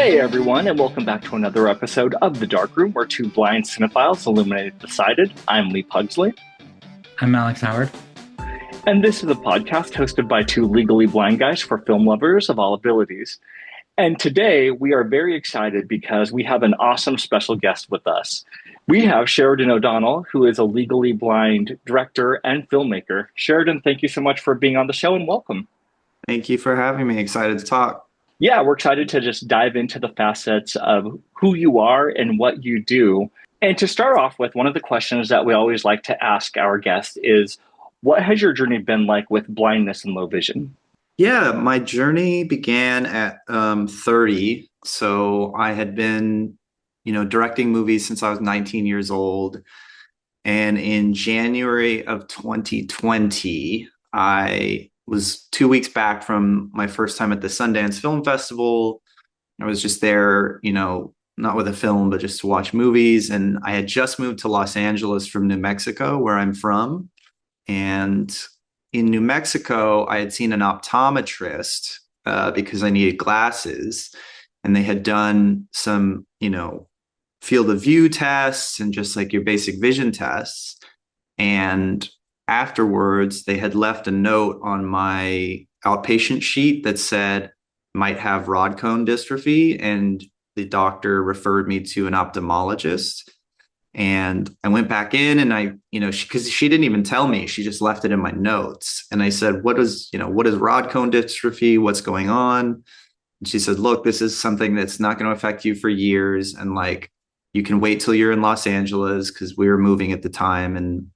Hey everyone, and welcome back to another episode of The Dark Room, where two blind cinephiles illuminate the decided. I'm Lee Pugsley, I'm Alex Howard. and this is a podcast hosted by two legally blind guys for film lovers of all abilities. And today we are very excited because we have an awesome special guest with us. We have Sheridan O'Donnell, who is a legally blind director and filmmaker. Sheridan, thank you so much for being on the show and welcome. Thank you for having me. Excited to talk. Yeah, we're excited to just dive into the facets of who you are and what you do. And to start off with, one of the questions that we always like to ask our guests is, what has your journey been like with blindness and low vision? Yeah, my journey began at 30. So I had been, directing movies since I was 19 years old. And in January of 2020, I was 2 weeks back from my first time at the Sundance Film Festival. I was just there, not with a film, but just to watch movies. And I had just moved to Los Angeles from New Mexico, where I'm from. And in New Mexico, I had seen an optometrist because I needed glasses. And they had done some, field of view tests and just like your basic vision tests. And afterwards, they had left a note on my outpatient sheet that said, might have rod cone dystrophy. And the doctor referred me to an ophthalmologist. And I went back in and because she didn't even tell me, she just left it in my notes. And I said, what is rod cone dystrophy? What's going on? And she said, look, this is something that's not going to affect you for years. And you can wait till you're in Los Angeles, because we were moving at the time, and,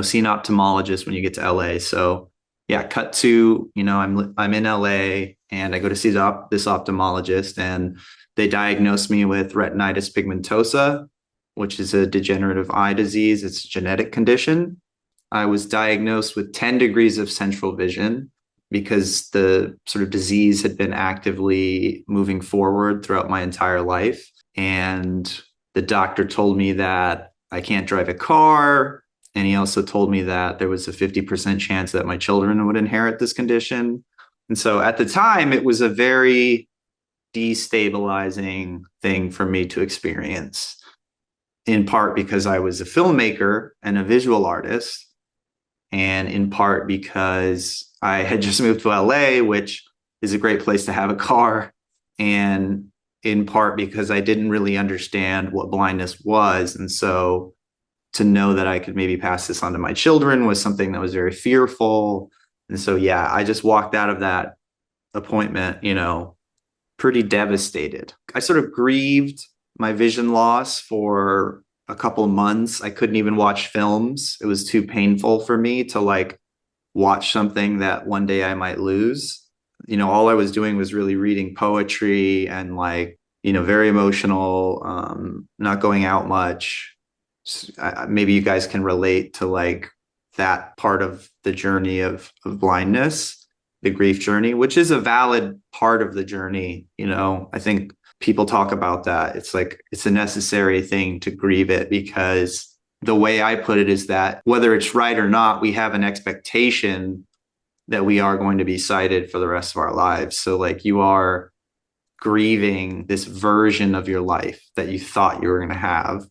see an ophthalmologist when you get to LA. So yeah, cut to, I'm in LA and I go to see this ophthalmologist, and they diagnosed me with retinitis pigmentosa, which is a degenerative eye disease. It's a genetic condition. I was diagnosed with 10 degrees of central vision because the sort of disease had been actively moving forward throughout my entire life. And the doctor told me that I can't drive a car. And he also told me that there was a 50% chance that my children would inherit this condition. And so at the time, it was a very destabilizing thing for me to experience, in part because I was a filmmaker and a visual artist, and in part because I had just moved to LA, which is a great place to have a car, and in part because I didn't really understand what blindness was. And so to know that I could maybe pass this on to my children was something that was very fearful. And so, yeah, I just walked out of that appointment, pretty devastated. I sort of grieved my vision loss for a couple of months. I couldn't even watch films. It was too painful for me to watch something that one day I might lose. All I was doing was really reading poetry and very emotional, not going out much. Maybe you guys can relate to that part of the journey of blindness, the grief journey, which is a valid part of the journey. I think people talk about that. It's a necessary thing to grieve it, because the way I put it is that whether it's right or not, we have an expectation that we are going to be sighted for the rest of our lives. So you are grieving this version of your life that you thought you were going to have,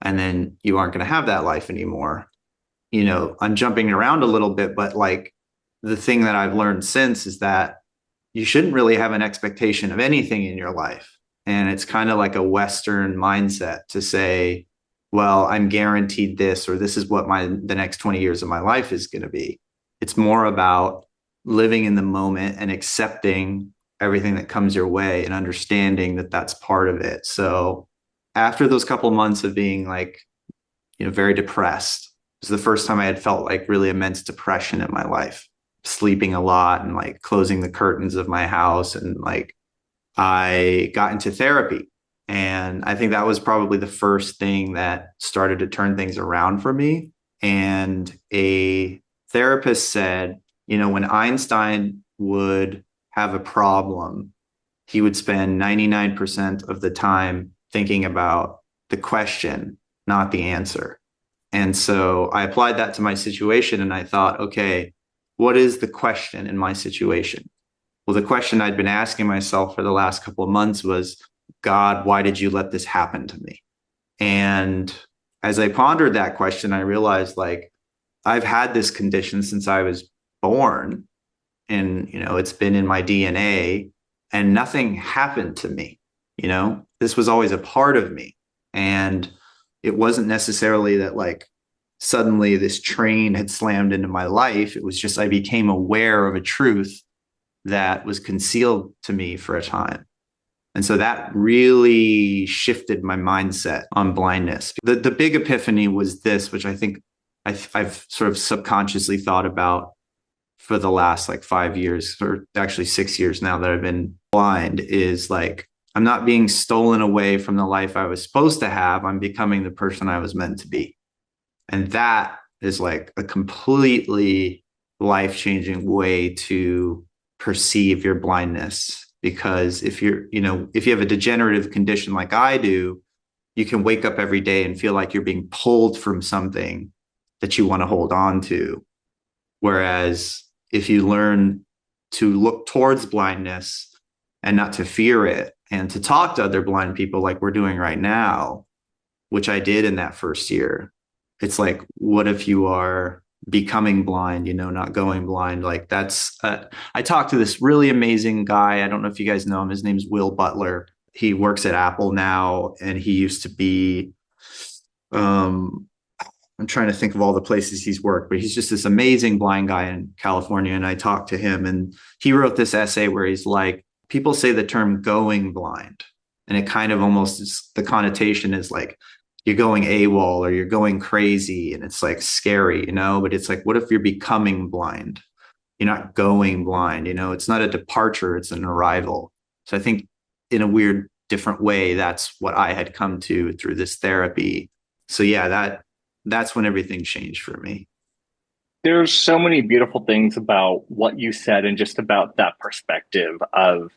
and then you aren't going to have that life anymore. I'm jumping around a little bit, but the thing that I've learned since is that you shouldn't really have an expectation of anything in your life. And it's kind of like a Western mindset to say, well, I'm guaranteed this, or this is what the next 20 years of my life is going to be. It's more about living in the moment and accepting everything that comes your way and understanding that that's part of it. So after those couple of months of being very depressed, it was the first time I had felt really immense depression in my life, sleeping a lot and closing the curtains of my house. And I got into therapy. And I think that was probably the first thing that started to turn things around for me. And a therapist said, when Einstein would have a problem, he would spend 99% of the time thinking about the question, not the answer. And so I applied that to my situation, and I thought, okay, what is the question in my situation? Well, the question I'd been asking myself for the last couple of months was, God, why did you let this happen to me? And as I pondered that question, I realized like I've had this condition since I was born, and it's been in my DNA, and nothing happened to me. This was always a part of me. And it wasn't necessarily that like suddenly this train had slammed into my life. It was just I became aware of a truth that was concealed to me for a time. And so that really shifted my mindset on blindness. The big epiphany was this, which I think I've sort of subconsciously thought about for the last like 5 years, or actually 6 years now that I've been blind, is like, I'm not being stolen away from the life I was supposed to have. I'm becoming the person I was meant to be. And that is like a completely life-changing way to perceive your blindness. Because if you have a degenerative condition like I do, you can wake up every day and feel like you're being pulled from something that you want to hold on to. Whereas if you learn to look towards blindness and not to fear it, and to talk to other blind people like we're doing right now, which I did in that first year, it's like, what if you are becoming blind, not going blind? Like that's, I talked to this really amazing guy. I don't know if you guys know him. His name's Will Butler. He works at Apple now, and he used to be, I'm trying to think of all the places he's worked, but he's just this amazing blind guy in California. And I talked to him, and he wrote this essay where he's like, people say the term going blind, and it kind of almost is, the connotation is like you're going AWOL or you're going crazy, and it's like scary, but it's like, what if you're becoming blind? You're not going blind, it's not a departure, it's an arrival. So I think in a weird different way, that's what I had come to through this therapy. So yeah, that's when everything changed for me. There's so many beautiful things about what you said and just about that perspective of,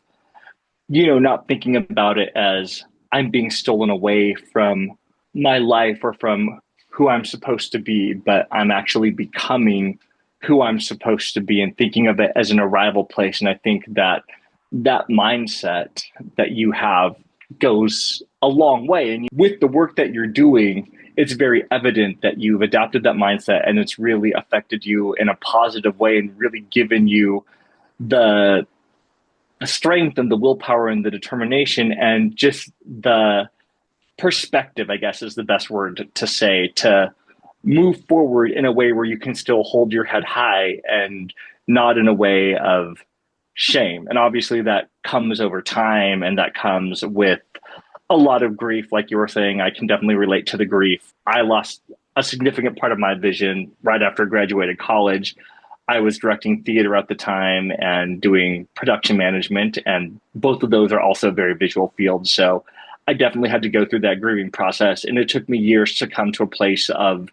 not thinking about it as I'm being stolen away from my life or from who I'm supposed to be, but I'm actually becoming who I'm supposed to be, and thinking of it as an arrival place. And I think that that mindset that you have goes a long way. And with the work that you're doing, it's very evident that you've adopted that mindset and it's really affected you in a positive way and really given you the strength and the willpower and the determination and just the perspective, I guess is the best word to say, to move forward in a way where you can still hold your head high and not in a way of shame. And obviously that comes over time, and that comes with a lot of grief. Like you were saying, I can definitely relate to the grief. I lost a significant part of my vision right after I graduated college. I was directing theater at the time and doing production management, and both of those are also very visual fields. So I definitely had to go through that grieving process, and it took me years to come to a place of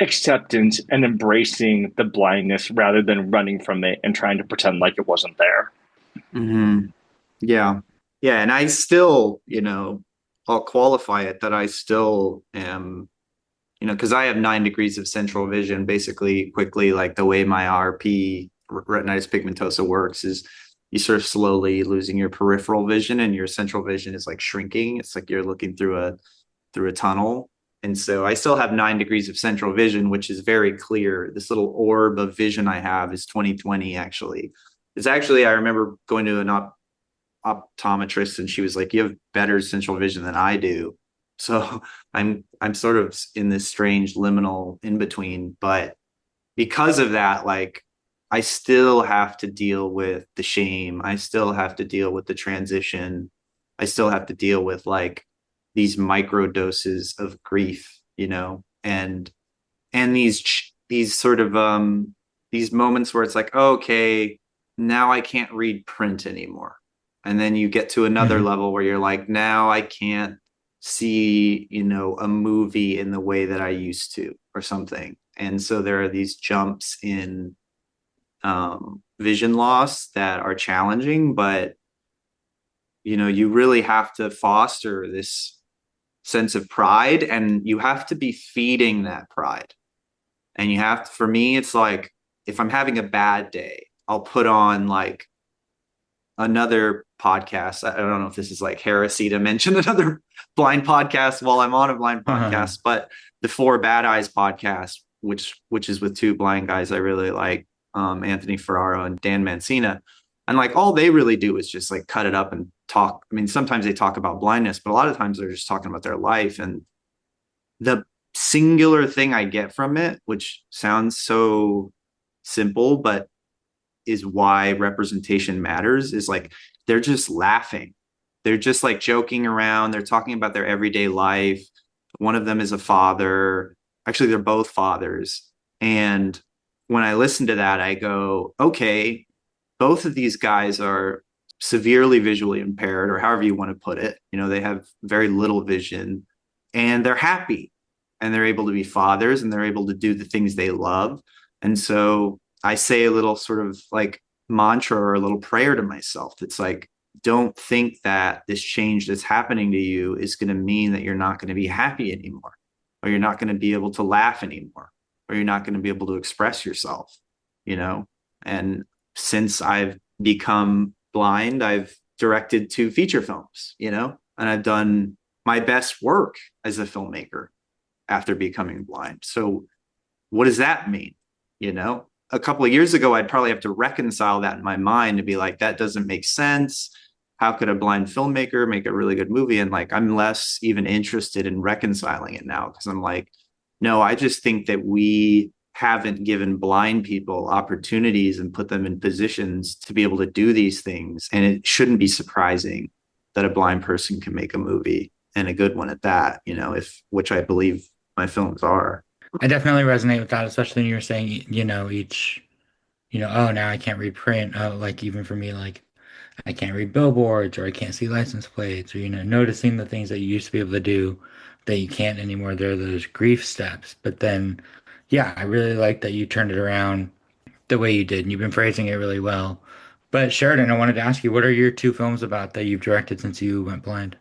acceptance and embracing the blindness rather than running from it and trying to pretend like it wasn't there. Mm-hmm. Yeah. Yeah. And I still, I'll qualify it that I still am, because I have 9 degrees of central vision. Basically, quickly, like the way my RP, retinitis pigmentosa, works is you sort of slowly losing your peripheral vision, and your central vision is like shrinking. It's like you're looking through a tunnel. And so I still have 9 degrees of central vision, which is very clear. This little orb of vision I have is 20/20 actually. It's actually, I remember going to an optometrist, and she was like, you have better central vision than I do. So I'm sort of in this strange liminal in between. But because of that, like, I still have to deal with the shame. I still have to deal with the transition. I still have to deal with like these micro doses of grief, and these sort of these moments where it's like, oh, okay, now I can't read print anymore. And then you get to another level where you're like, now I can't see, a movie in the way that I used to, or something. And so there are these jumps in vision loss that are challenging, but you really have to foster this sense of pride, and you have to be feeding that pride. And for me, it's like, if I'm having a bad day, I'll put on like another podcast. I don't know if this is like heresy to mention another blind podcast while I'm on a blind podcast, but the Four Bad Eyes podcast, which is with two blind guys I really like, Anthony Ferraro and Dan Mancina. And like all they really do is just like cut it up and talk. I mean, sometimes they talk about blindness, but a lot of times they're just talking about their life. And the singular thing I get from it, which sounds so simple, but is why representation matters, is like they're just laughing. They're just like joking around. They're talking about their everyday life. One of them is a father. Actually, they're both fathers. And when I listen to that, I go, okay, both of these guys are severely visually impaired, or however you want to put it. You know, they have very little vision and they're happy and they're able to be fathers and they're able to do the things they love. And so I say a little sort of like mantra or a little prayer to myself. It's like, don't think that this change that's happening to you is going to mean that you're not going to be happy anymore, or you're not going to be able to laugh anymore, or you're not going to be able to express yourself, you know? And since I've become blind, I've directed 2 feature films, you know, and I've done my best work as a filmmaker after becoming blind. So what does that mean? You know, a couple of years ago, I'd probably have to reconcile that in my mind to be like, that doesn't make sense. How could a blind filmmaker make a really good movie? And like, I'm less even interested in reconciling it now, because I'm like, no, I just think that we haven't given blind people opportunities and put them in positions to be able to do these things. And it shouldn't be surprising that a blind person can make a movie, and a good one at that, you know, which I believe my films are. I definitely resonate with that, especially when you're saying, oh, now I can't read print. Oh, like even for me, like I can't read billboards or I can't see license plates or, noticing the things that you used to be able to do that you can't anymore. There are those grief steps. But then, yeah, I really like that you turned it around the way you did, and you've been phrasing it really well. But Sheridan, I wanted to ask you, what are your 2 films about that you've directed since you went blind?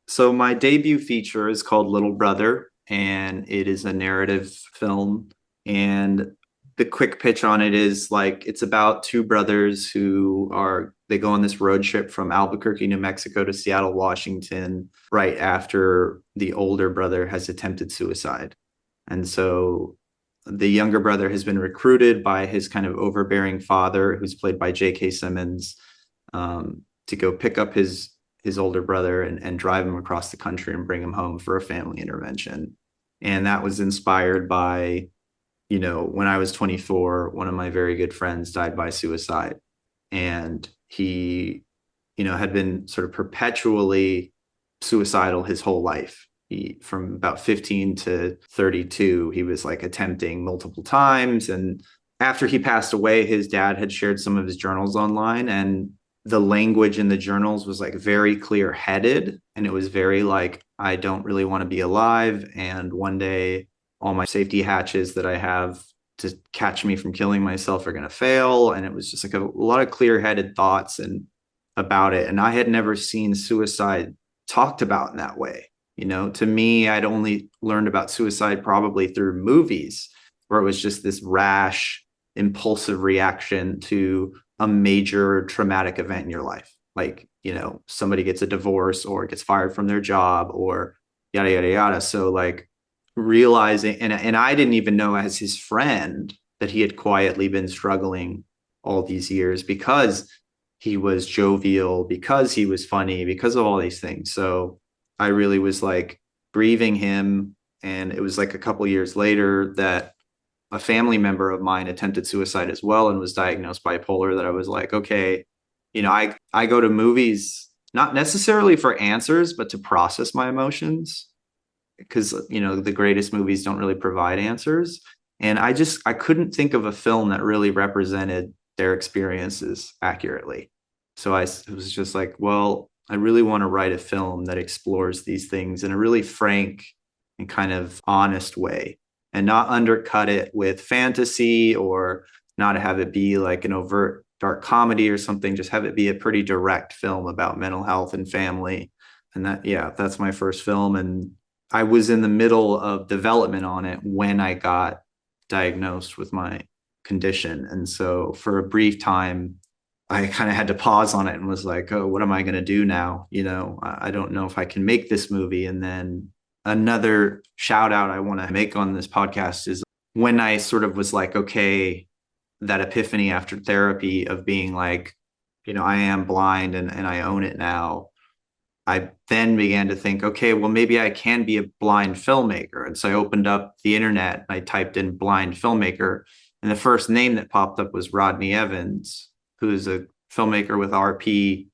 So my debut feature is called Little Brother, and it is a narrative film. And the quick pitch on it is like it's about 2 brothers they go on this road trip from Albuquerque, New Mexico to Seattle, Washington, right after the older brother has attempted suicide. And so the younger brother has been recruited by his kind of overbearing father, who's played by J.K. Simmons, to go pick up his older brother and drive him across the country and bring him home for a family intervention. And that was inspired by, when I was 24, one of my very good friends died by suicide. And he, had been sort of perpetually suicidal his whole life. From about 15 to 32, he was like attempting multiple times. And after he passed away, his dad had shared some of his journals online, and the language in the journals was like very clear headed. And it was very like, I don't really want to be alive. And one day all my safety hatches that I have to catch me from killing myself are going to fail. And it was just like a lot of clear headed thoughts and about it. And I had never seen suicide talked about in that way. To me, I'd only learned about suicide probably through movies, where it was just this rash, impulsive reaction to a major traumatic event in your life. Like, somebody gets a divorce or gets fired from their job or yada, yada, yada. So like realizing, and I didn't even know as his friend that he had quietly been struggling all these years because he was jovial, because he was funny, because of all these things. So I really was like grieving him. And it was like a couple years later that a family member of mine attempted suicide as well and was diagnosed bipolar, that I was like, okay, I go to movies, not necessarily for answers, but to process my emotions, because, the greatest movies don't really provide answers. And I couldn't think of a film that really represented their experiences accurately. So I was just like, well, I really want to write a film that explores these things in a really frank and kind of honest way, and not undercut it with fantasy or not have it be like an overt dark comedy or something. Just have it be a pretty direct film about mental health and family. And that's my first film. And I was in the middle of development on it when I got diagnosed with my condition. And so for a brief time, I kind of had to pause on it and was like, oh, what am I going to do now? I don't know if I can make this movie. And then another shout out I want to make on this podcast is when I sort of was like, okay, that epiphany after therapy of being like, I am blind and I own it now. I then began to think, okay, well, maybe I can be a blind filmmaker. And so I opened up the internet and I typed in blind filmmaker. And the first name that popped up was Rodney Evans, who's a filmmaker with RP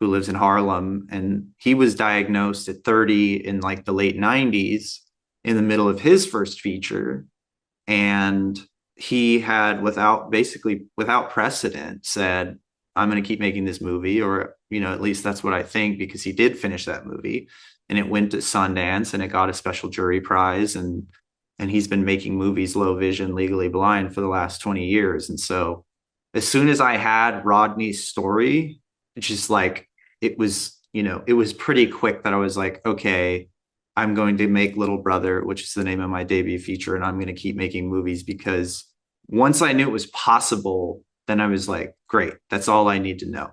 who lives in Harlem. And he was diagnosed at 30 in like the late 90s in the middle of his first feature. And he had, without precedent, said, I'm going to keep making this movie, or, at least that's what I think, because he did finish that movie and it went to Sundance and it got a special jury prize. And he's been making movies low vision, legally blind for the last 20 years. And so as soon as I had Rodney's story, it's just like, it was pretty quick that I was like, okay, I'm going to make Little Brother, which is the name of my debut feature. And I'm going to keep making movies, because once I knew it was possible, then I was like, great, that's all I need to know,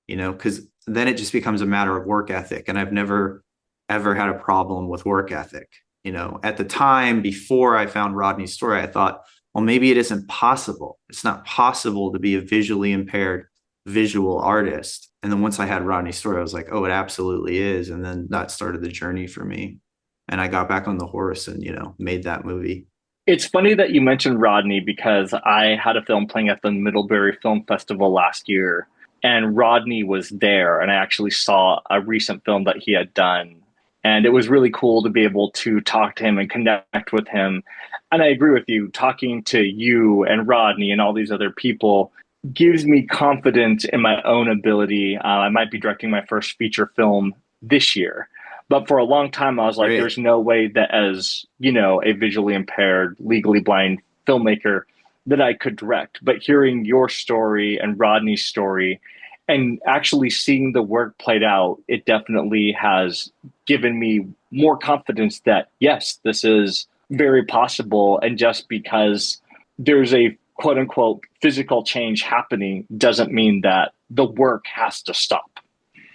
because then it just becomes a matter of work ethic. And I've never, ever had a problem with work ethic. At the time before I found Rodney's story, I thought, well, maybe it isn't possible. It's not possible to be a visually impaired visual artist. And then once I had Rodney's story, I was like, oh, it absolutely is. And then that started the journey for me. And I got back on the horse and, made that movie. It's funny that you mentioned Rodney because I had a film playing at the Middlebury Film Festival last year, and Rodney was there, and I actually saw a recent film that he had done. And it was really cool to be able to talk to him and connect with him. And I agree with you, talking to you and Rodney and all these other people gives me confidence in my own ability. I might be directing my first feature film this year. But for a long time, I was like, there's no way that as, a visually impaired, legally blind filmmaker that I could direct. But hearing your story and Rodney's story and actually seeing the work played out, it definitely has given me more confidence that, yes, this is very possible. And just because there's a quote unquote physical change happening doesn't mean that the work has to stop.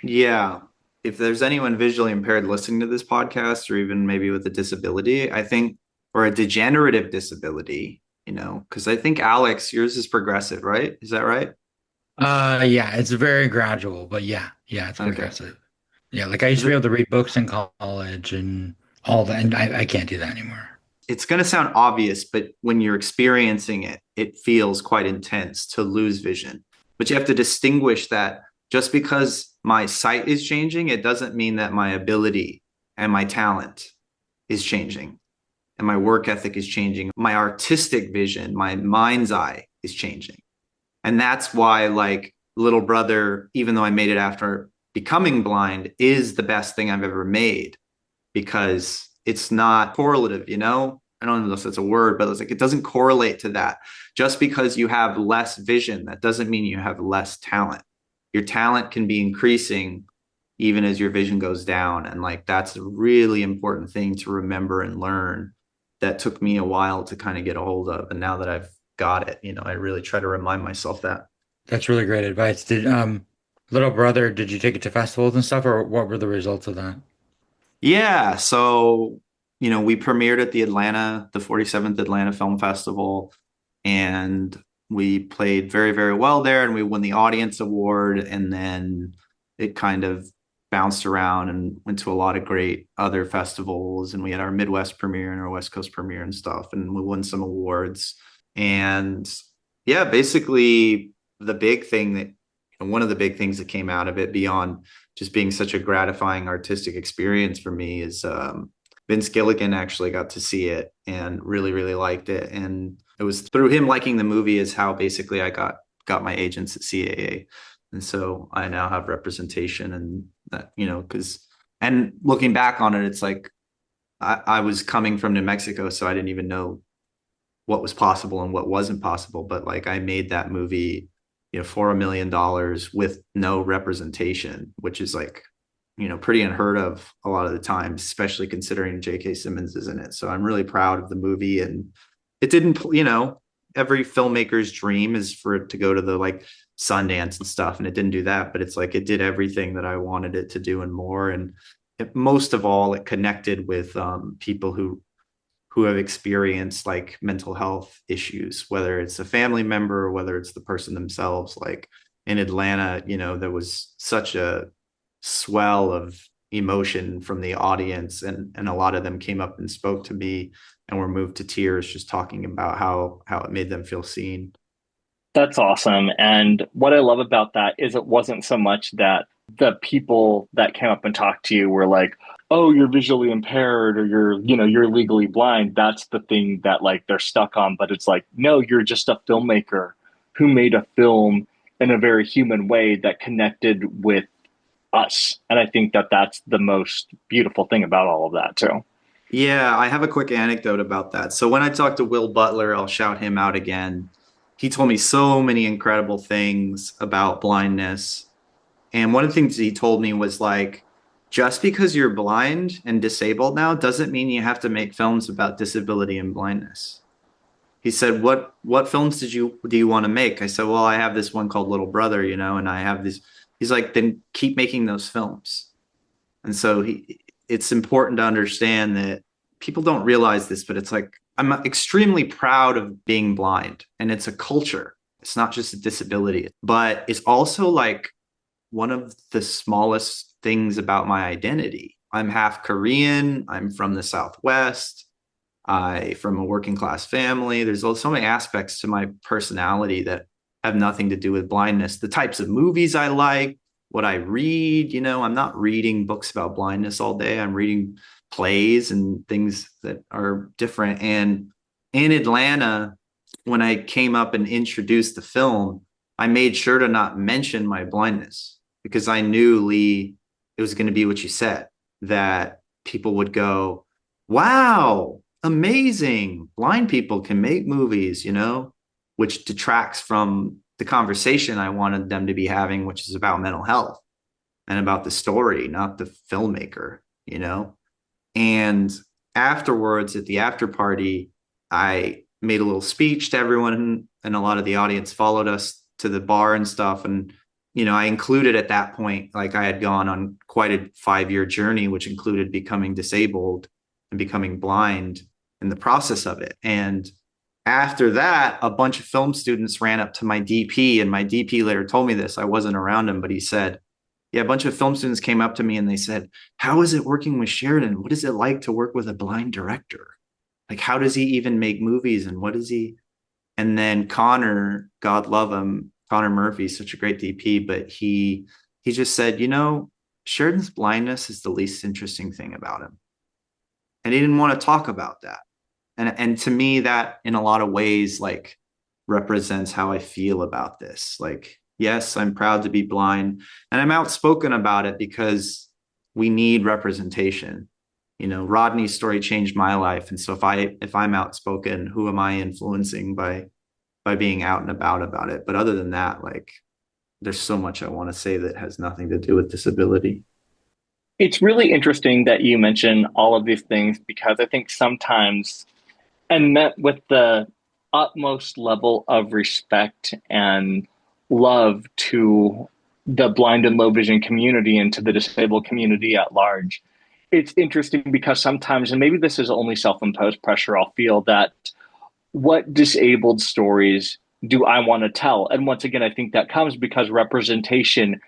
Yeah. If there's anyone visually impaired listening to this podcast, or even maybe with a disability, I think, or a degenerative disability, because I think, Alex, yours is progressive, right? Is that right? Yeah, it's very gradual, but yeah, it's progressive. Yeah, like I used to be able to read books in college and all that, and I can't do that anymore. It's going to sound obvious, but when you're experiencing it, it feels quite intense to lose vision. But you have to distinguish that just because my sight is changing, it doesn't mean that my ability and my talent is changing and my work ethic is changing. My artistic vision, my mind's eye is changing. And that's why, like, Little Brother, even though I made it after becoming blind, is the best thing I've ever made, because it's not correlative, I don't know if that's a word, but it's like, it doesn't correlate to that. Just because you have less vision, that doesn't mean you have less talent. Your talent can be increasing even as your vision goes down. And like, that's a really important thing to remember and learn. That took me a while to kind of get a hold of. And now that I've got it, I really try to remind myself that. That's really great advice. Did Little Brother, did you take it to festivals and stuff, or what were the results of that? Yeah. So, we premiered at the 47th Atlanta Film Festival, and we played very, very well there, and we won the audience award. And then it kind of bounced around and went to a lot of great other festivals. And we had our Midwest premiere and our West Coast premiere and stuff, and we won some awards. And yeah, basically the big thing that, one of the big things that came out of it, beyond just being such a gratifying artistic experience for me, is Vince Gilligan actually got to see it and really, really liked it. And it was through him liking the movie is how basically I got my agents at CAA. And so I now have representation, and that, and looking back on it, it's like, I was coming from New Mexico, so I didn't even know what was possible and what wasn't possible. But like, I made that movie, for $1 million with no representation, which is like, pretty unheard of a lot of the time, especially considering J.K. Simmons is in it. So I'm really proud of the movie. And it didn't, every filmmaker's dream is for it to go to the like Sundance and stuff, and it didn't do that, but it's like it did everything that I wanted it to do and more. And most of all, it connected with people who have experienced like mental health issues, whether it's a family member or whether it's the person themselves. Like in Atlanta, there was such a swell of emotion from the audience, and a lot of them came up and spoke to me and were moved to tears just talking about how it made them feel seen. That's awesome. And what I love about that is it wasn't so much that the people that came up and talked to you were like, "Oh, you're visually impaired or you're legally blind." That's the thing that like they're stuck on, but it's like, "No, you're just a filmmaker who made a film in a very human way that connected with us." And I think that that's the most beautiful thing about all of that too. Yeah, I have a quick anecdote about that. So when I talked to Will Butler, I'll shout him out again. He told me so many incredible things about blindness. And one of the things he told me was like, just because you're blind and disabled now doesn't mean you have to make films about disability and blindness. He said, "What films do you want to make?" I said, "Well, I have this one called Little Brother, and I have this." He's like, "Then keep making those films." And so it's important to understand that people don't realize this, but it's like I'm extremely proud of being blind, and it's a culture. It's not just a disability, but it's also like one of the smallest things about my identity. I'm half Korean. I'm from the Southwest. I from a working class family. There's so many aspects to my personality that have nothing to do with blindness. The types of movies I like, what I read, I'm not reading books about blindness all day. I'm reading plays and things that are different. And in Atlanta, when I came up and introduced the film, I made sure to not mention my blindness because I knew, Lee, it was going to be what you said, that people would go, "Wow, amazing. Blind people can make movies," which detracts from the conversation I wanted them to be having, which is about mental health and about the story, not the filmmaker. And afterwards, at the after party, I made a little speech to everyone, and a lot of the audience followed us to the bar and stuff. And, I included at that point, like I had gone on quite a 5-year journey, which included becoming disabled and becoming blind in the process of it. And after that, a bunch of film students ran up to my DP, and my DP later told me this. I wasn't around him, but he said, yeah, a bunch of film students came up to me and they said, "How is it working with Sheridan? What is it like to work with a blind director? Like, how does he even make movies? And what is he?" And then Connor, God love him, Connor Murphy, such a great DP, but he just said, Sheridan's blindness is the least interesting thing about him. And he didn't want to talk about that. And to me, that in a lot of ways, like, represents how I feel about this. Like, yes, I'm proud to be blind, and I'm outspoken about it because we need representation. Rodney's story changed my life, and so if I'm outspoken, who am I influencing by being out and about it? But other than that, like, there's so much I want to say that has nothing to do with disability. It's really interesting that you mention all of these things because I think sometimes, and met with the utmost level of respect and love to the blind and low vision community and to the disabled community at large. It's interesting because sometimes, and maybe this is only self imposed pressure, I'll feel that what disabled stories do I want to tell? And once again, I think that comes because representation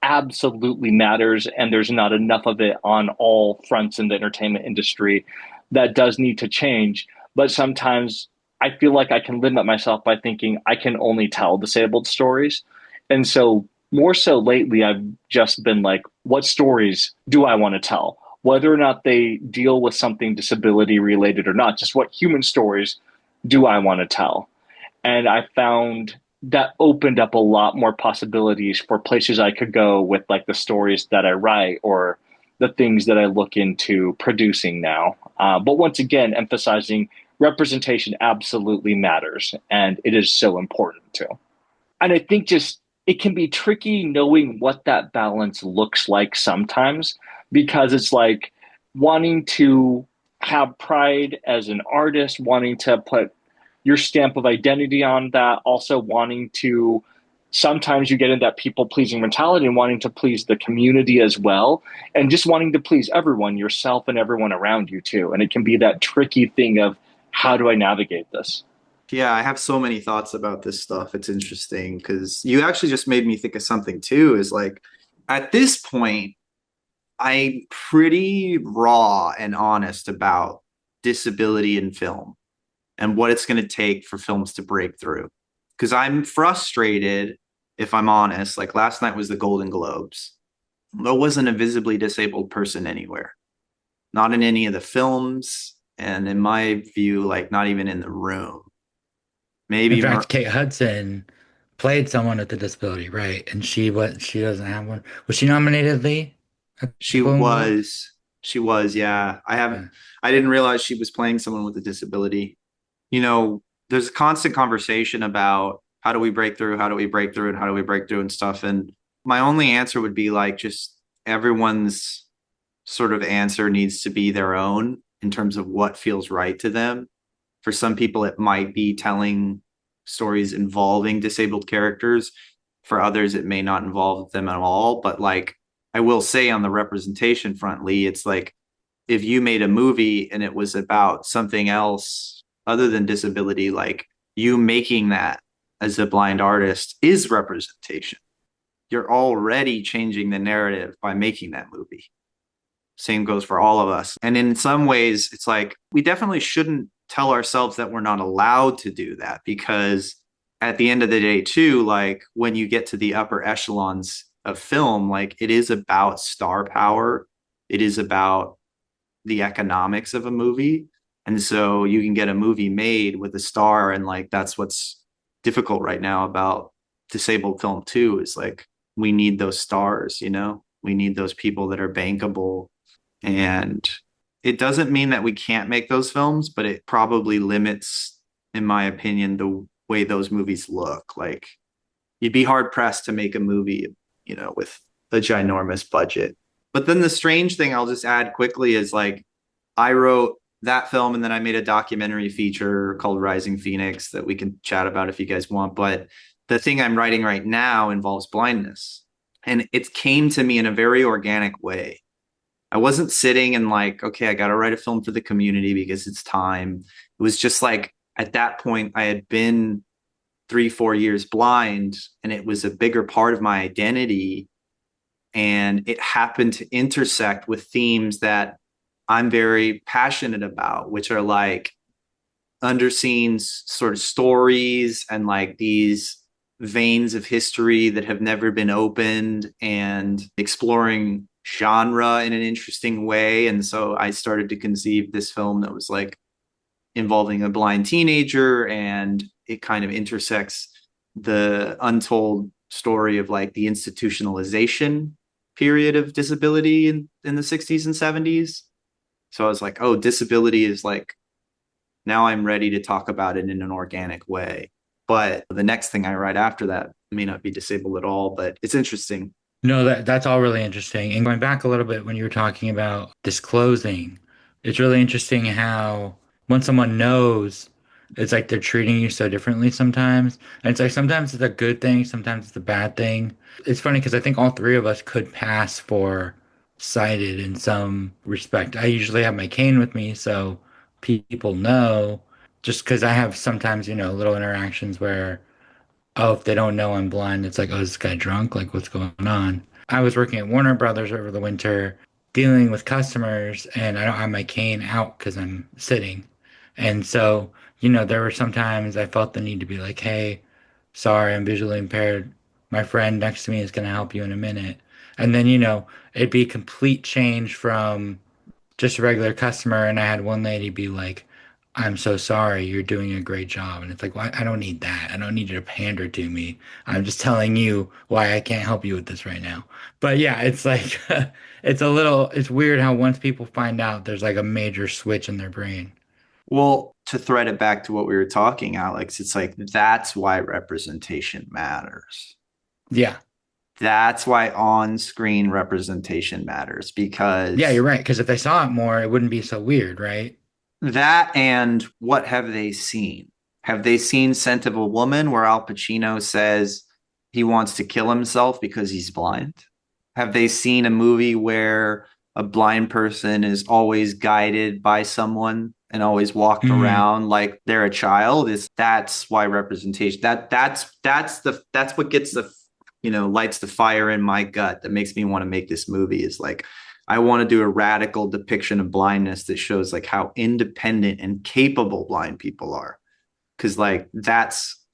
absolutely matters, and there's not enough of it on all fronts in the entertainment industry. That does need to change. But sometimes I feel like I can limit myself by thinking I can only tell disabled stories. And so, more so lately, I've just been like, what stories do I want to tell? Whether or not they deal with something disability related or not, just what human stories do I want to tell? And I found that opened up a lot more possibilities for places I could go with like the stories that I write or the things that I look into producing now. But once again, emphasizing representation absolutely matters, and it is so important too. And I think just it can be tricky knowing what that balance looks like sometimes because it's like wanting to have pride as an artist, wanting to put your stamp of identity on that, also wanting to sometimes you get in that people pleasing mentality and wanting to please the community as well, and just wanting to please everyone, yourself and everyone around you too. And it can be that tricky thing of how do I navigate this? Yeah, I have so many thoughts about this stuff. It's interesting because you actually just made me think of something too, is like at this point, I'm pretty raw and honest about disability in film and what it's going to take for films to break through. Because I'm frustrated, if I'm honest. Like last night was the Golden Globes. There wasn't a visibly disabled person anywhere, not in any of the films. And in my view, like not even in the room. In Maybe fact, Kate Hudson played someone with a disability, right? And she doesn't have one. Was she nominated Lee at the she Golden Globe? was, she was, yeah. Yeah. I didn't realize she was playing someone with a disability. You know, there's a constant conversation about how do we break through, how do we break through, and how do we break through and stuff. And my only answer would be like just everyone's sort of answer needs to be their own in terms of what feels right to them. For some people, it might be telling stories involving disabled characters. For others, it may not involve them at all. But like I will say on the representation front, Lee, it's like if you made a movie and it was about something else other than disability, like you making that as a blind artist is representation. You're already changing the narrative by making that movie. Same goes for all of us. And in some ways, it's like we definitely shouldn't tell ourselves that we're not allowed to do that because at the end of the day, too, like when you get to the upper echelons of film, like it is about star power, it is about the economics of a movie. And so you can get a movie made with a star, and like that's what's difficult right now about disabled film too, is like we need those stars, you know? We need those people that are bankable. And it doesn't mean that we can't make those films, but it probably limits, in my opinion, the way those movies look. Like you'd be hard pressed to make a movie, you know, with a ginormous budget. But then the strange thing I'll just add quickly is like I wrote that film and then I made a documentary feature called Rising Phoenix that we can chat about if you guys want. But the thing I'm writing right now involves blindness. And it came to me in a very organic way. I wasn't sitting and like, okay, I got to write a film for the community because it's time. It was just like at that point, I had been 3, 4 years blind and it was a bigger part of my identity. And it happened to intersect with themes that I'm very passionate about, which are like underseen sort of stories and like these veins of history that have never been opened and exploring genre in an interesting way. And so I started to conceive this film that was like involving a blind teenager, and it kind of intersects the untold story of like the institutionalization period of disability in the 60s and 70s. So I was like, oh, disability is like, now I'm ready to talk about it in an organic way. But the next thing I write after that may not be disabled at all, but it's interesting. No, that's all really interesting. And going back a little bit when you were talking about disclosing, it's really interesting how when someone knows, it's like they're treating you so differently sometimes. And it's like sometimes it's a good thing, sometimes it's a bad thing. It's funny because I think all three of us could pass for sighted in some respect. I usually have my cane with me, so people know just because I have sometimes, little interactions where oh, if they don't know I'm blind, it's like, oh, is this guy drunk? Like, what's going on? I was working at Warner Brothers over the winter, dealing with customers, and I don't have my cane out because I'm sitting. And so, there were some times I felt the need to be like, hey, sorry, I'm visually impaired. My friend next to me is going to help you in a minute. And then, it'd be complete change from just a regular customer. And I had one lady be like, I'm so sorry, you're doing a great job. And it's like, well, I don't need that. I don't need you to pander to me. I'm just telling you why I can't help you with this right now. But yeah, it's like, it's weird how once people find out, there's like a major switch in their brain. Well, to thread it back to what we were talking, Alex, it's like that's why representation matters. Yeah. That's why on-screen representation matters Yeah, you're because right. Because if they saw it more, it wouldn't be so weird, right? that and what have they seen? Have they seen Scent of a Woman, where Al Pacino says, he wants to kill himself because he's blind? Have they seen a movie where a blind person is always guided by someone and always walked Hmm. around like they're a child? Is That's why representation, that's what gets the, lights the fire in my gut that makes me want to make this movie, is like I want to do a radical depiction of blindness that shows like how independent and capable blind people are. Because like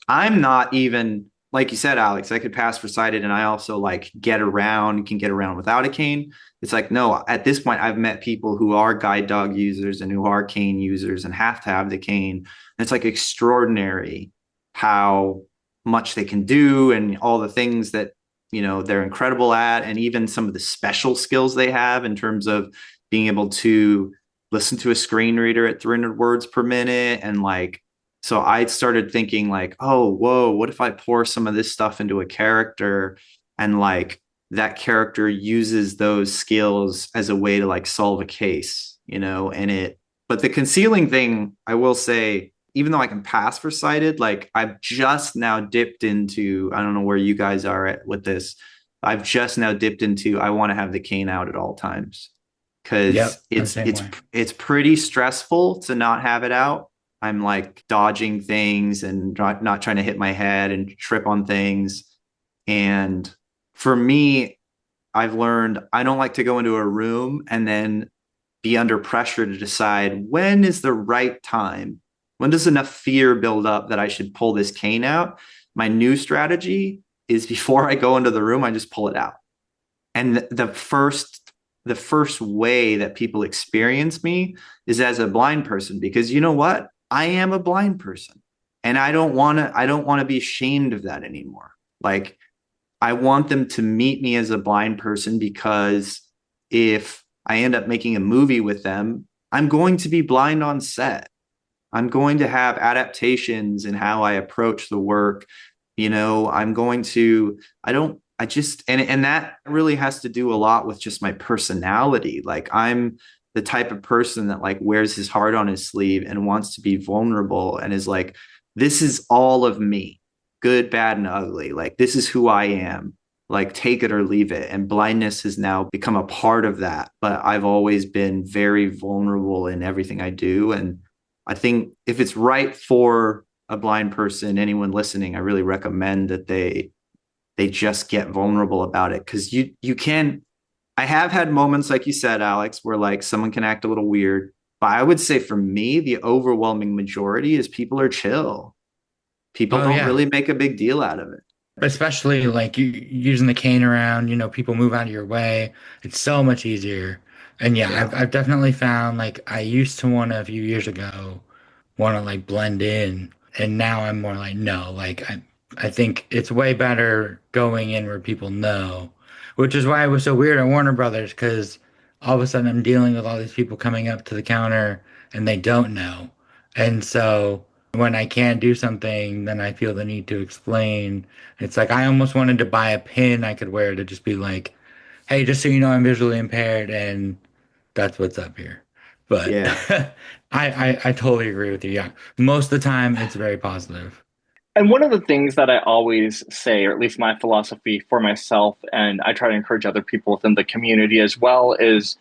I'm not even, like you said, Alex, I could pass for sighted, and I also like can get around without a cane. It's like, no, at this point I've met people who are guide dog users and who are cane users and have to have the cane. And it's like extraordinary how much they can do and all the things that, they're incredible at, and even some of the special skills they have in terms of being able to listen to a screen reader at 300 words per minute. And like, so I started thinking like, oh, whoa, what if I pour some of this stuff into a character, and like that character uses those skills as a way to like solve a case, but the concealing thing, I will say, even though I can pass for sighted, like I've just now dipped into, I don't know where you guys are at with this. I've just now dipped into, I want to have the cane out at all times, because Yep, I'm the same way. it's pretty stressful to not have it out. I'm like dodging things and not trying to hit my head and trip on things. And for me, I've learned I don't like to go into a room and then be under pressure to decide when is the right time. When does enough fear build up that I should pull this cane out? My new strategy is, before I go into the room, I just pull it out. And the first way that people experience me is as a blind person, because you know what? I am a blind person, and I don't want to be ashamed of that anymore. Like, I want them to meet me as a blind person, because if I end up making a movie with them, I'm going to be blind on set. I'm going to have adaptations in how I approach the work. I'm going to, I don't, I just, and that really has to do a lot with just my personality. Like, I'm the type of person that like wears his heart on his sleeve and wants to be vulnerable, and is like, this is all of me, good, bad, and ugly. Like, this is who I am. Like, take it or leave it. And blindness has now become a part of that. But I've always been very vulnerable in everything I do. And I think if it's right for a blind person, anyone listening, I really recommend that they just get vulnerable about it, because you can. I have had moments, like you said, Alex, where like someone can act a little weird, but I would say for me, the overwhelming majority is people are chill. People Oh don't yeah, really make a big deal out of it. especially like you using the cane around, people move out of your way. It's so much easier. And yeah, Yeah. I've definitely found like I used to want to a few years ago want to like blend in, and now I'm more like no, like I think it's way better going in where people know, which is why it was so weird at Warner Brothers, because all of a sudden I'm dealing with all these people coming up to the counter and they don't know. And so when I can't do something, then I feel the need to explain. It's like I almost wanted to buy a pin I could wear to just be like, hey, just so you know, I'm visually impaired and that's what's up here. But Yeah. I totally agree with you. Yeah. Most of the time it's very positive. And one of the things that I always say, or at least my philosophy for myself, and I try to encourage other people within the community as well, is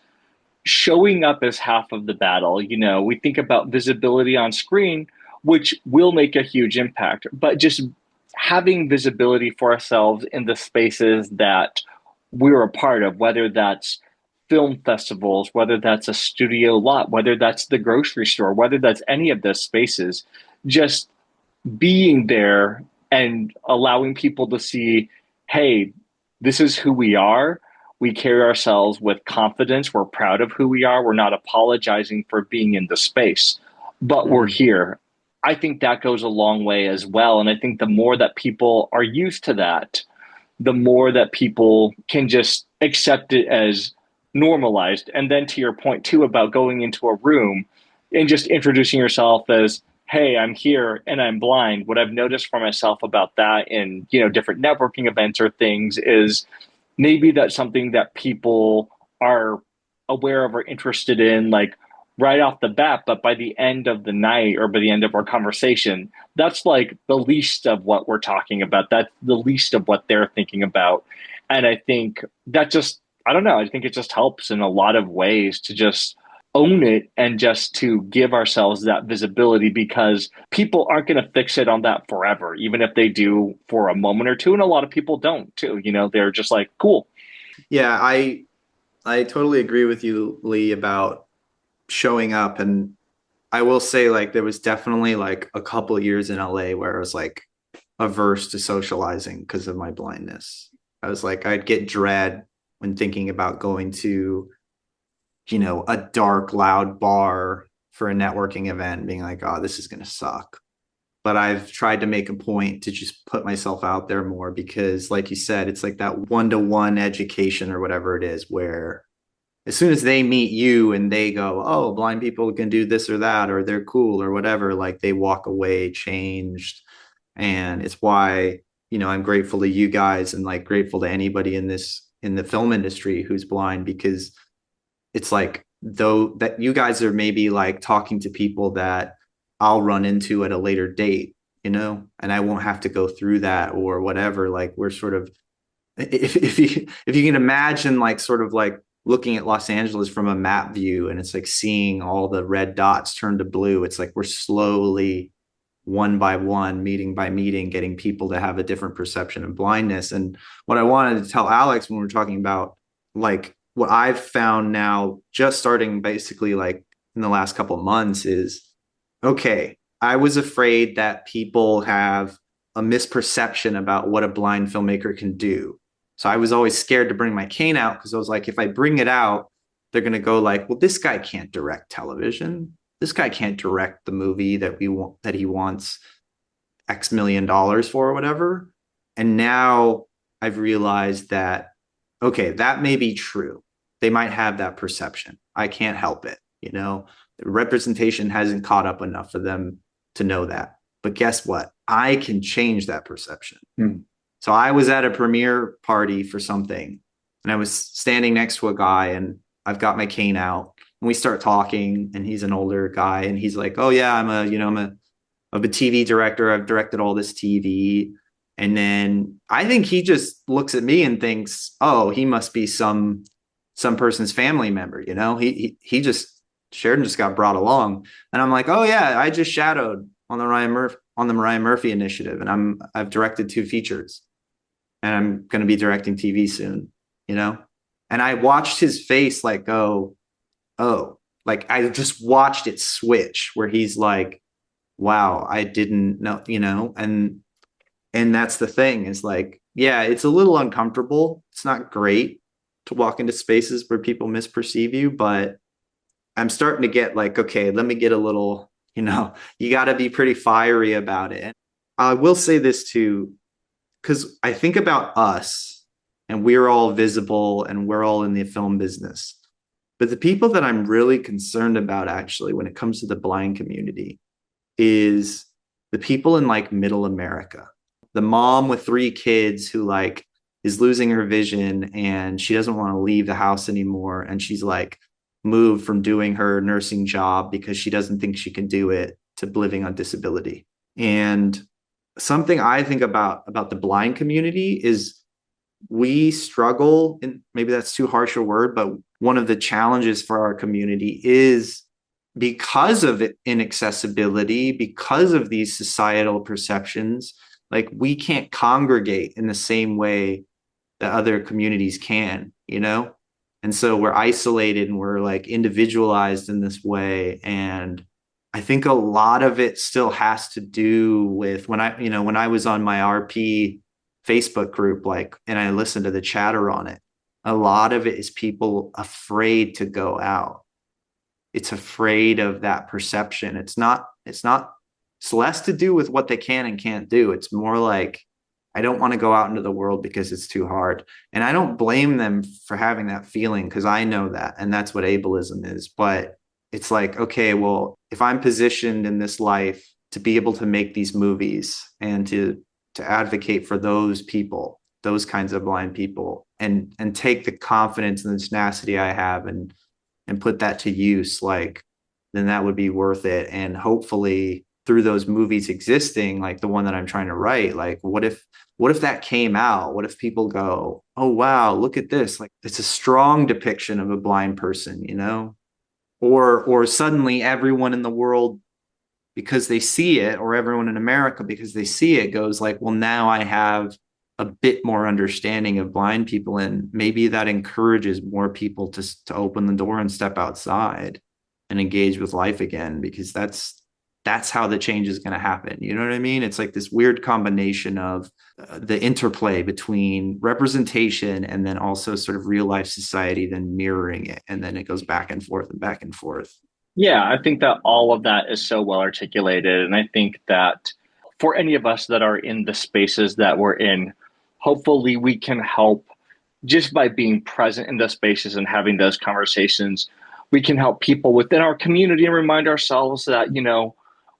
showing up as half of the battle. We think about visibility on screen, which will make a huge impact, but just having visibility for ourselves in the spaces that we're a part of, whether that's film festivals, whether that's a studio lot, whether that's the grocery store, whether that's any of those spaces, just being there and allowing people to see, hey, this is who we are. We carry ourselves with confidence. We're proud of who we are. We're not apologizing for being in the space, but we're Mhm. here. I think that goes a long way as well. And I think the more that people are used to that, the more that people can just accept it as normalized. And then to your point too about going into a room and just introducing yourself as, hey, I'm here and I'm blind. What I've noticed for myself about that in, different networking events or things is maybe that's something that people are aware of or interested in, like right off the bat, but by the end of the night or by the end of our conversation, that's like the least of what we're talking about. That's the least of what they're thinking about. And I think that just, I don't know, I think it just helps in a lot of ways to just own it and just to give ourselves that visibility because people aren't going to fixate on that forever, even if they do for a moment or two. And a lot of people don't too. They're just like, cool. Yeah, I totally agree with you, Lee, about showing up. And I will say, like, there was definitely like a couple of years in LA where I was like averse to socializing because of my blindness. I was like, I'd get dread when thinking about going to, a dark, loud bar for a networking event, being like, oh, this is going to suck. But I've tried to make a point to just put myself out there more because, like you said, it's like that one-to-one education or whatever it is, where as soon as they meet you and they go, oh, blind people can do this or that, or they're cool or whatever, like they walk away changed. And it's why, I'm grateful to you guys and like grateful to anybody in the film industry who's blind, because it's like, though, that you guys are maybe like talking to people that I'll run into at a later date, and I won't have to go through that or whatever. Like we're sort of, if you can imagine like sort of like looking at Los Angeles from a map view, and it's like seeing all the red dots turn to blue. It's like we're slowly, one by one, meeting by meeting, getting people to have a different perception of blindness. And what I wanted to tell Alex when we're talking about like what I've found now, just starting basically like in the last couple of months, is okay, I was afraid that people have a misperception about what a blind filmmaker can do. So I was always scared to bring my cane out because I was like, if I bring it out, they're going to go like, well, this guy can't direct television. This guy can't direct the movie that he wants X million dollars for or whatever. And now I've realized that, okay, that may be true. They might have that perception. I can't help it. The representation hasn't caught up enough for them to know that. But guess what? I can change that perception. So I was at a premiere party for something, and I was standing next to a guy, and I've got my cane out, and we start talking, and he's an older guy, and he's like, "Oh yeah, I'm a TV director. I've directed all this TV." And then I think he just looks at me and thinks, "Oh, he must be some person's family member." He just Sheridan just got brought along, and I'm like, "Oh yeah, I just shadowed on the Ryan Murphy initiative, and I've directed 2 features, and I'm going to be directing TV soon." And I watched his face like go, oh, like I just watched it switch where he's like, wow, I didn't know, and that's the thing, is like, yeah, it's a little uncomfortable. It's not great to walk into spaces where people misperceive you, but I'm starting to get like, okay, let me get a little, you got to be pretty fiery about it. I will say this too, because I think about us, and we're all visible and we're all in the film business. But the people that I'm really concerned about, actually, when it comes to the blind community, is the people in like middle America. The mom with 3 kids who like is losing her vision and she doesn't want to leave the house anymore. And she's like moved from doing her nursing job because she doesn't think she can do it to living on disability. And something I think about the blind community is we struggle, and maybe that's too harsh a word, but one of the challenges for our community is because of inaccessibility, because of these societal perceptions, like we can't congregate in the same way that other communities can, And so we're isolated and we're like individualized in this way. And I think a lot of it still has to do with when I was on my RP Facebook group, like, and I listened to the chatter on it, a lot of it is people afraid to go out. It's afraid of that perception. It's less to do with what they can and can't do. It's more like, I don't want to go out into the world because it's too hard. And I don't blame them for having that feeling, because I know that, and that's what ableism is. But it's like, okay, well, if I'm positioned in this life to be able to make these movies and to advocate for those people, those kinds of blind people, and take the confidence and the tenacity I have and put that to use, like, then that would be worth it. And hopefully through those movies existing, like the one that I'm trying to write, like what if that came out? What if people go, oh wow, look at this, like it's a strong depiction of a blind person, you know? Or suddenly everyone in the world, because they see it, or everyone in America because they see it, goes like, well, now I have a bit more understanding of blind people, and maybe that encourages more people to open the door and step outside and engage with life again, because that's how the change is going to happen. You know what I mean? It's like this weird combination of the interplay between representation and then also sort of real life society, then mirroring it, and then it goes back and forth and back and forth. Yeah, I think that all of that is so well articulated. And I think that for any of us that are in the spaces that we're in, hopefully we can help just by being present in those spaces and having those conversations. We can help people within our community and remind ourselves that,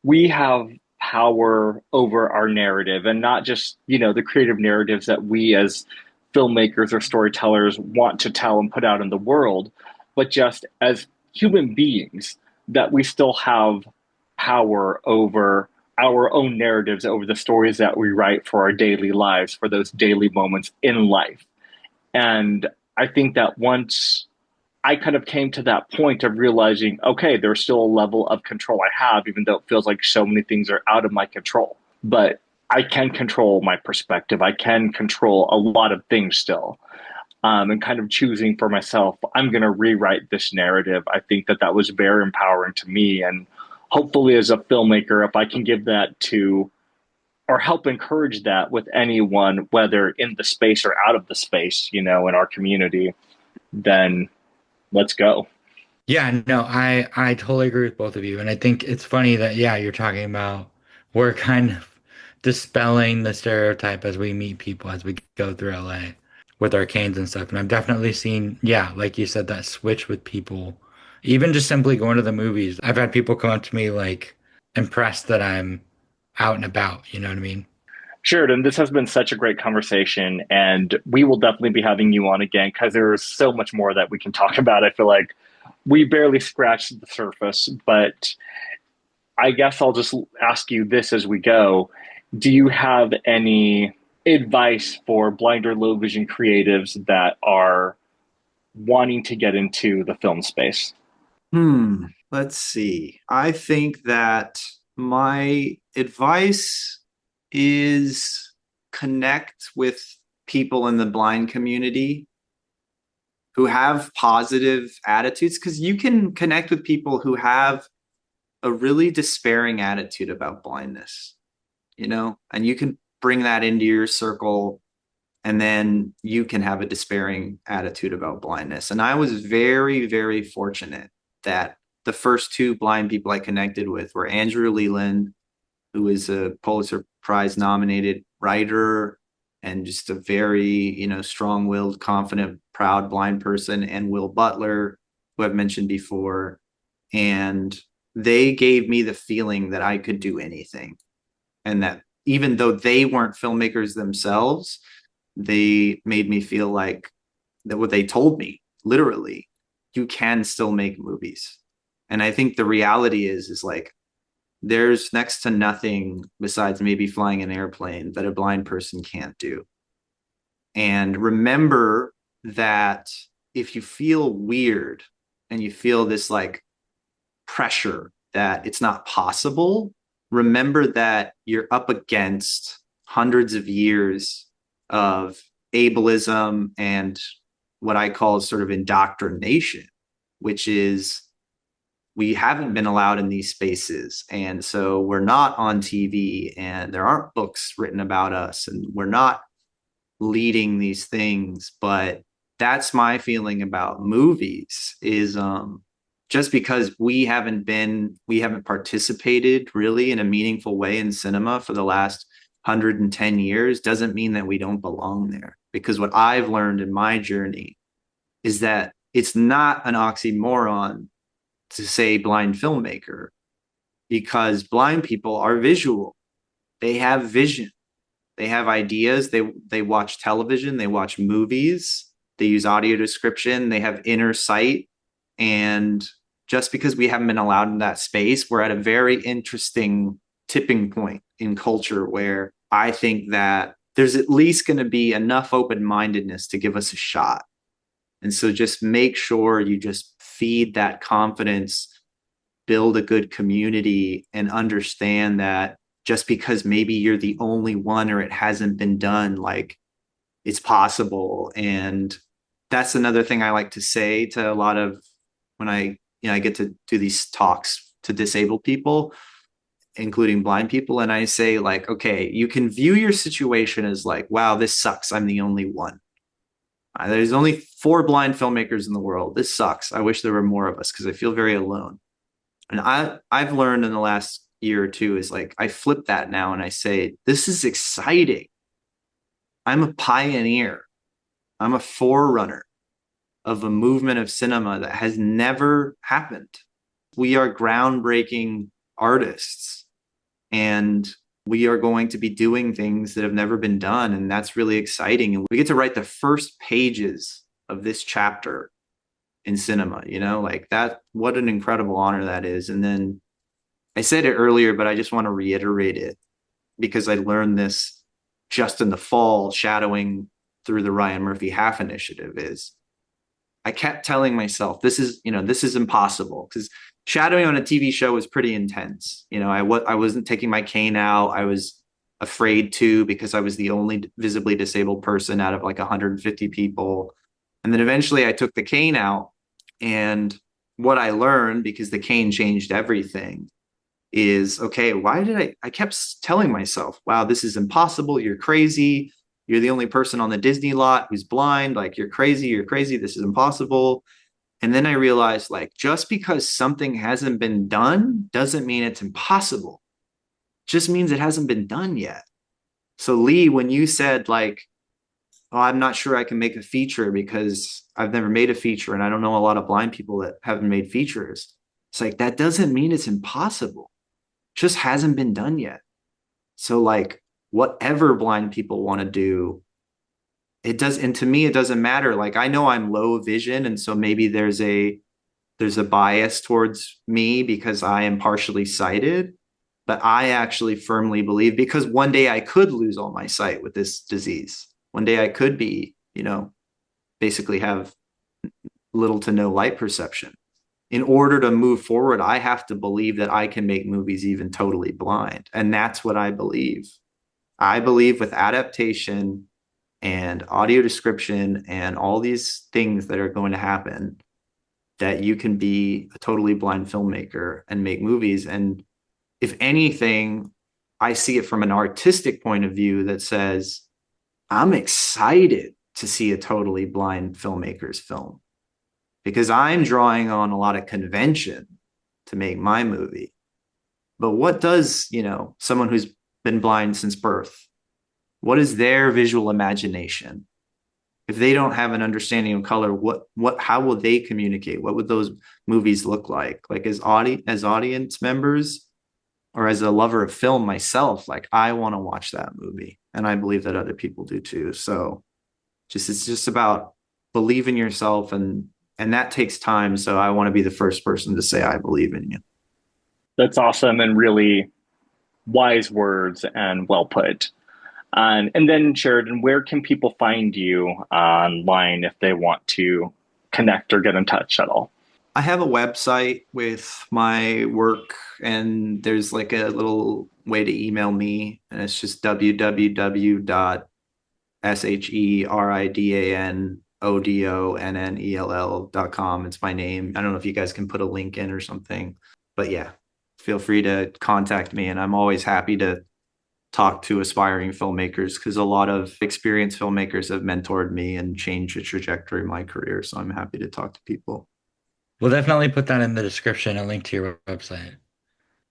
we have power over our narrative, and not just, the creative narratives that we as filmmakers or storytellers want to tell and put out in the world, but just as human beings, that we still have power over our own narratives, over the stories that we write for our daily lives, for those daily moments in life. And I think that once I kind of came to that point of realizing, okay, there's still a level of control I have, even though it feels like so many things are out of my control. But I can control my perspective. I can control a lot of things still. And kind of choosing for myself, I'm going to rewrite this narrative. I think that that was very empowering to me. And hopefully, as a filmmaker, if I can give that to or help encourage that with anyone, whether in the space or out of the space, in our community, then let's go. Yeah, no, I totally agree with both of you. And I think it's funny that, yeah, you're talking about we're kind of dispelling the stereotype as we meet people as we go through LA with our canes and stuff. And I've definitely seen, yeah, like you said, that switch with people, even just simply going to the movies. I've had people come up to me like impressed that I'm out and about, you know what I mean? Sheridan, this has been such a great conversation, and we will definitely be having you on again because there's so much more that we can talk about. I feel like we barely scratched the surface, but I guess I'll just ask you this as we go. Do you have any advice for blind or low vision creatives that are wanting to get into the film space? Let's see. I think that my advice is connect with people in the blind community who have positive attitudes, because you can connect with people who have a really despairing attitude about blindness, and you can bring that into your circle, and then you can have a despairing attitude about blindness. And I was very, very fortunate that the first two blind people I connected with were Andrew Leland, who is a Pulitzer Prize nominated writer and just a very, strong-willed, confident, proud blind person, and Will Butler, who I've mentioned before. And they gave me the feeling that I could do anything. And that even though they weren't filmmakers themselves, they made me feel like that what they told me, literally, you can still make movies. And I think the reality is like, there's next to nothing besides maybe flying an airplane that a blind person can't do. And remember that if you feel weird and you feel this like pressure that it's not possible, remember that you're up against hundreds of years of ableism and what I call sort of indoctrination, which is we haven't been allowed in these spaces. And so we're not on TV, and there aren't books written about us, and we're not leading these things. But that's my feeling about movies is just because we haven't participated really in a meaningful way in cinema for the last 110 years doesn't mean that we don't belong there. Because what I've learned in my journey is that it's not an oxymoron to say blind filmmaker, because blind people are visual. They have vision. They have ideas. They watch television. They watch movies. They use audio description. They have inner sight. And just because we haven't been allowed in that space, we're at a very interesting tipping point in culture where I think that there's at least going to be enough open-mindedness to give us a shot. And so just make sure you just feed that confidence, build a good community, and understand that just because maybe you're the only one or it hasn't been done, like, it's possible. And that's another thing I like to say to a lot of when I get to do these talks to disabled people, including blind people, and I say, like, okay, you can view your situation as like, wow, this sucks, I'm the only one. There's only 4 blind filmmakers in the world. This sucks. I wish there were more of us because I feel very alone. And I've learned in the last year or two is like, I flip that now and I say, this is exciting. I'm a pioneer. I'm a forerunner of a movement of cinema that has never happened. We are groundbreaking artists, and we are going to be doing things that have never been done. And that's really exciting. And we get to write the first pages of this chapter in cinema, like that. What an incredible honor that is. And then I said it earlier, but I just want to reiterate it because I learned this just in the fall, shadowing through the Ryan Murphy Half Initiative. Is I kept telling myself, this is impossible, because shadowing on a TV show was pretty intense. I wasn't taking my cane out. I was afraid to, because I was the only visibly disabled person out of like 150 people. And then eventually I took the cane out, and what I learned, because the cane changed everything, is, okay, why did I kept telling myself, wow, this is impossible. You're crazy. You're the only person on the Disney lot who's blind. Like, you're crazy. This is impossible. And then I realized, like, just because something hasn't been done doesn't mean it's impossible. It just means it hasn't been done yet. So Lee, when you said, like, oh, I'm not sure I can make a feature because I've never made a feature and I don't know a lot of blind people that haven't made features. It's like, that doesn't mean it's impossible. It just hasn't been done yet. So, like, whatever blind people want to do, it does. And to me, it doesn't matter. Like, I know I'm low vision, and so maybe there's a bias towards me because I am partially sighted, but I actually firmly believe, because one day I could lose all my sight with this disease. One day I could be, basically have little to no light perception. In order to move forward, I have to believe that I can make movies even totally blind. And that's what I believe. I believe with adaptation and audio description and all these things that are going to happen, that you can be a totally blind filmmaker and make movies. And if anything, I see it from an artistic point of view that says, I'm excited to see a totally blind filmmaker's film, because I'm drawing on a lot of convention to make my movie. But what does, someone who's been blind since birth, what is their visual imagination? If they don't have an understanding of color, how will they communicate? What would those movies look like? Like, as audience members, or as a lover of film myself, like, I want to watch that movie, and I believe that other people do too. So it's just about believe in yourself, and that takes time. So I want to be the first person to say I believe in you. That's awesome and really wise words and well put. And then, Sheridan, where can people find you online if they want to connect or get in touch at all? I have a website with my work, and there's like a little way to email me, and it's just www.sheridanodonnell.com. It's my name. I don't know if you guys can put a link in or something, but yeah, feel free to contact me, and I'm always happy to talk to aspiring filmmakers, because a lot of experienced filmmakers have mentored me and changed the trajectory of my career. So I'm happy to talk to people. We'll definitely put that in the description, a link to your website.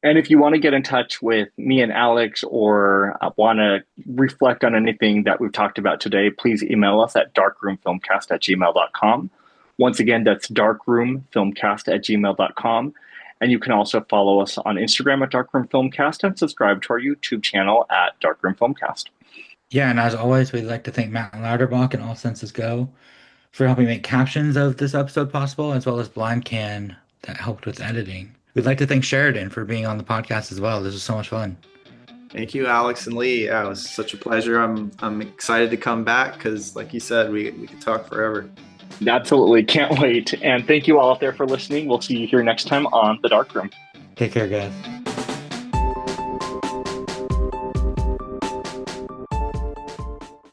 And if you want to get in touch with me and Alex, or want to reflect on anything that we've talked about today, please email us at darkroomfilmcast@gmail.com. Once again, that's darkroomfilmcast@gmail.com. And you can also follow us on Instagram at Darkroom Filmcast, and subscribe to our YouTube channel at Darkroom Filmcast. Yeah, and as always, we'd like to thank Matt Lauterbach and All Senses Go for helping make captions of this episode possible, as well as Blind Can, that helped with editing. We'd like to thank Sheridan for being on the podcast as well. This was so much fun. Thank you, Alex and Lee. Yeah, it was such a pleasure. I'm excited to come back because, like you said, we could talk forever. Absolutely. Can't wait. And thank you all out there for listening. We'll see you here next time on The Dark Room. Take care, guys.